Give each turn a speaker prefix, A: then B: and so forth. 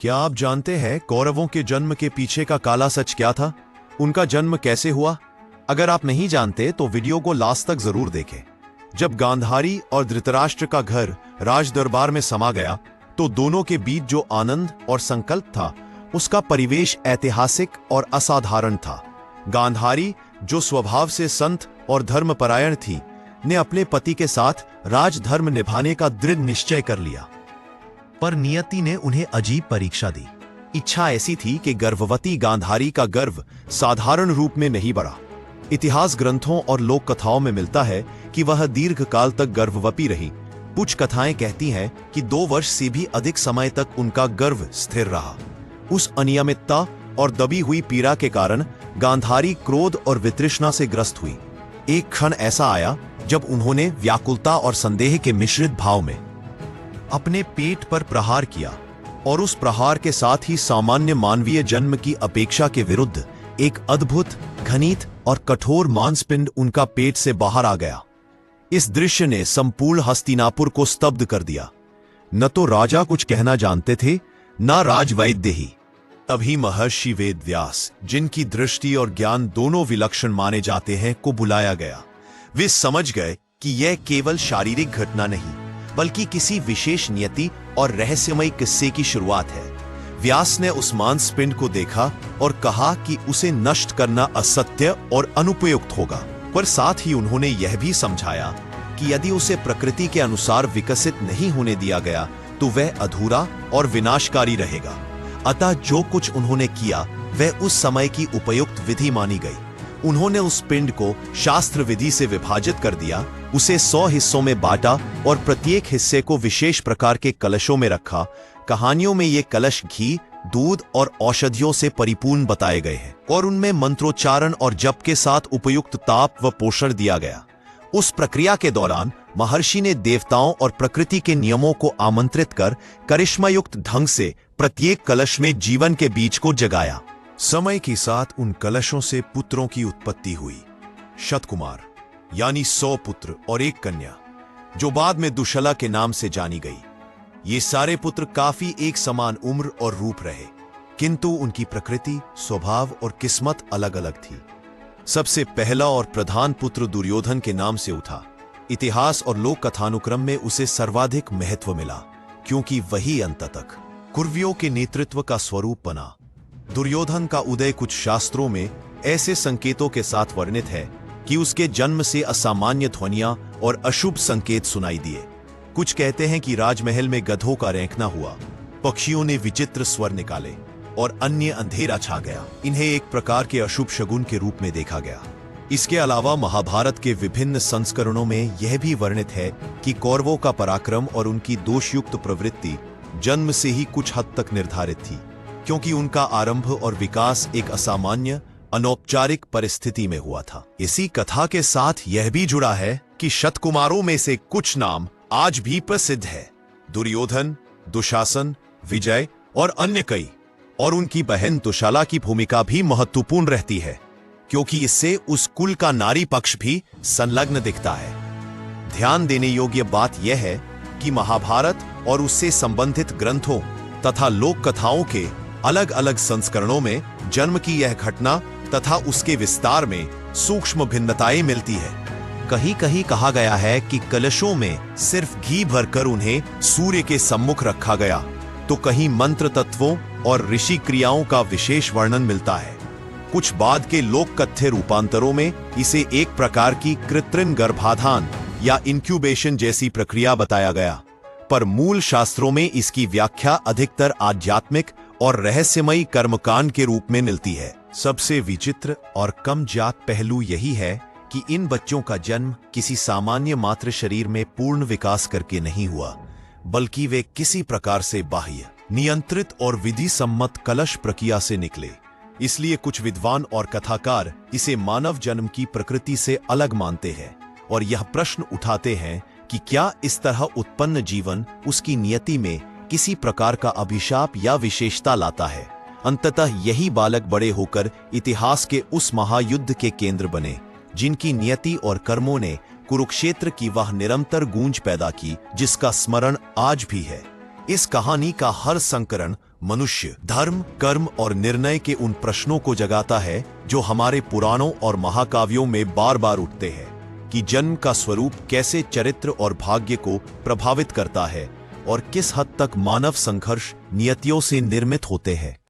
A: क्या आप जानते हैं कौरवों के जन्म के पीछे का काला सच क्या था? उनका जन्म कैसे हुआ? अगर आप नहीं जानते तो वीडियो को लास्ट तक जरूर देखें। जब गांधारी और धृतराष्ट्र का घर राज दरबार में समा गया तो दोनों के बीच जो आनंद और संकल्प था उसका परिवेश ऐतिहासिक और असाधारण था। गांधारी, जो स्वभाव से संत और धर्मपरायण थी, ने अपने पति के साथ राजधर्म निभाने का दृढ़ निश्चय कर लिया। पर नियति ने उन्हें अजीब परीक्षा दी। इच्छा ऐसी थी कि गर्भवती गांधारी का गर्भ साधारण रूप में नहीं बढ़ा। इतिहास ग्रंथों और लोक कथाओं में मिलता है कि वह दीर्घ काल तक गर्भवती रही। कुछ कथाएं कहती हैं कि 2 वर्ष से भी अधिक समय तक उनका गर्भ स्थिर रहा। उस अनियमितता और दबी हुई पीड़ा के कारण गांधारी क्रोध और वितृष्णा से ग्रस्त हुई। एक क्षण ऐसा आया जब उन्होंने व्याकुलता और संदेह के मिश्रित भाव में अपने पेट पर प्रहार किया, और उस प्रहार के साथ ही सामान्य मानवीय जन्म की अपेक्षा के विरुद्ध एक अद्भुत, घनीत और कठोर मांसपिंड उनका पेट से बाहर आ गया। इस दृश्य ने संपूर्ण हस्तिनापुर को स्तब्ध कर दिया। न तो राजा कुछ कहना जानते थे, न राजवैद्य ही। तभी महर्षि वेदव्यास, जिनकी दृष्टि और ज्ञान दोनों विलक्षण माने जाते हैं, को बुलाया गया। वे समझ गए कि यह केवल शारीरिक घटना नहीं बल्कि किसी विशेष नियति और रहस्यमय किस्से की शुरुआत है। व्यास ने उस मांसपिंड को देखा और कहा कि उसे नष्ट करना असत्य और अनुपयुक्त होगा, पर साथ ही उन्होंने यह भी समझाया कि यदि उसे प्रकृति के अनुसार विकसित नहीं होने दिया गया तो वह अधूरा और विनाशकारी रहेगा। अतः जो कुछ उन्होंने किया वह उस समय की उपयुक्त विधि मानी गई। उन्होंने उस पिंड को शास्त्र विधि से विभाजित कर दिया, उसे 100 हिस्सों में बांटा और प्रत्येक हिस्से को विशेष प्रकार के कलशों में रखा। कहानियों में ये कलश घी, दूध और औषधियों से परिपूर्ण बताए गए हैं और उनमें मंत्रोच्चारण और जप के साथ उपयुक्त ताप व पोषण दिया गया। उस प्रक्रिया के दौरान महर्षि ने देवताओं और प्रकृति के नियमों को आमंत्रित कर करिश्मायुक्त ढंग से प्रत्येक कलश में जीवन के बीज को जगाया। समय के साथ उन कलशों से पुत्रों की उत्पत्ति हुई। शतकुमार यानी 100 पुत्र और 1 कन्या, जो बाद में दुशला के नाम से जानी गई। ये सारे पुत्र काफी एक समान उम्र और रूप रहे, किंतु उनकी प्रकृति, स्वभाव और किस्मत अलग अलग थी। सबसे पहला और प्रधान पुत्र दुर्योधन के नाम से उठा। इतिहास और लोक कथानुक्रम में उसे सर्वाधिक महत्व मिला, क्योंकि वही अंत तक कुर्वियों के नेतृत्व का स्वरूप बना। दुर्योधन का उदय कुछ शास्त्रों में ऐसे संकेतों के साथ वर्णित है कि उसके जन्म से असामान्य ध्वनियां और अशुभ संकेत सुनाई दिए। कुछ कहते हैं कि राजमहल में गधों का रेंकना हुआ, पक्षियों ने विचित्र स्वर निकाले और अन्य अंधेरा छा गया। इन्हें एक प्रकार के अशुभ शगुन के रूप में देखा गया। इसके अलावा महाभारत के विभिन्न संस्करणों में यह भी वर्णित है कि कौरवों का पराक्रम और उनकी दोषयुक्त प्रवृत्ति जन्म से ही कुछ हद तक निर्धारित थी, क्योंकि उनका आरंभ और विकास एक असामान्य, अनौपचारिक परिस्थिति में हुआ था। इसी कथा के साथ यह भी जुड़ा है कि शतकुमारों में से कुछ नाम आज भी प्रसिद्ध है। दुर्योधन, दुशासन, विजय और अन्य कई। और उनकी बहन दुशाला की भूमिका भी महत्वपूर्ण रहती है, क्योंकि इससे उस कुल का नारी पक्ष भी संलग्न दिखता है। ध्यान देने योग्य बात यह है कि महाभारत और उससे संबंधित ग्रंथों तथा लोक कथाओं के अलग अलग संस्करणों में जन्म की यह घटना तथा उसके विस्तार में सूक्ष्म भिन्नताएं मिलती है। कहीं कहीं कहा गया है कि कलशों में सिर्फ घी भरकर उन्हें सूर्य के सम्मुख रखा गया, तो कहीं मंत्र तत्वों और ऋषि क्रियाओं का विशेष वर्णन मिलता है। कुछ बाद के लोक कथ्य रूपांतरों में इसे एक प्रकार की कृत्रिम गर्भाधान या इंक्यूबेशन जैसी प्रक्रिया बताया गया, पर मूल शास्त्रों में इसकी व्याख्या अधिकतर आध्यात्मिक और रहस्यमयी कर्मकांड के रूप में मिलती है। सबसे विचित्र और कम जात पहलू यही है कि इन बच्चों का जन्म किसी सामान्य मात्र शरीर में पूर्ण विकास करके नहीं हुआ, बल्कि वे किसी प्रकार से बाह्य, नियंत्रित और विधि सम्मत कलश प्रक्रिया से निकले। इसलिए कुछ विद्वान और कथाकार इसे मानव जन्म की प्रकृति से अलग मानते हैं और यह प्रश्न उठाते हैं कि क्या इस तरह उत्पन्न जीवन उसकी नियति में किसी प्रकार का अभिशाप या विशेषता लाता है। अंततः यही बालक बड़े होकर इतिहास के उस महायुद्ध के केंद्र बने, जिनकी नियति और कर्मों ने कुरुक्षेत्र की वह निरंतर गूंज पैदा की जिसका स्मरण आज भी है। इस कहानी का हर संकरण मनुष्य धर्म, कर्म और निर्णय के उन प्रश्नों को जगाता है जो हमारे पुराणों और महाकाव्यों में बार बार उठते हैं कि जन्म का स्वरूप कैसे चरित्र और भाग्य को प्रभावित करता है और किस हद तक मानव संघर्ष नियतियों से निर्मित होते हैं।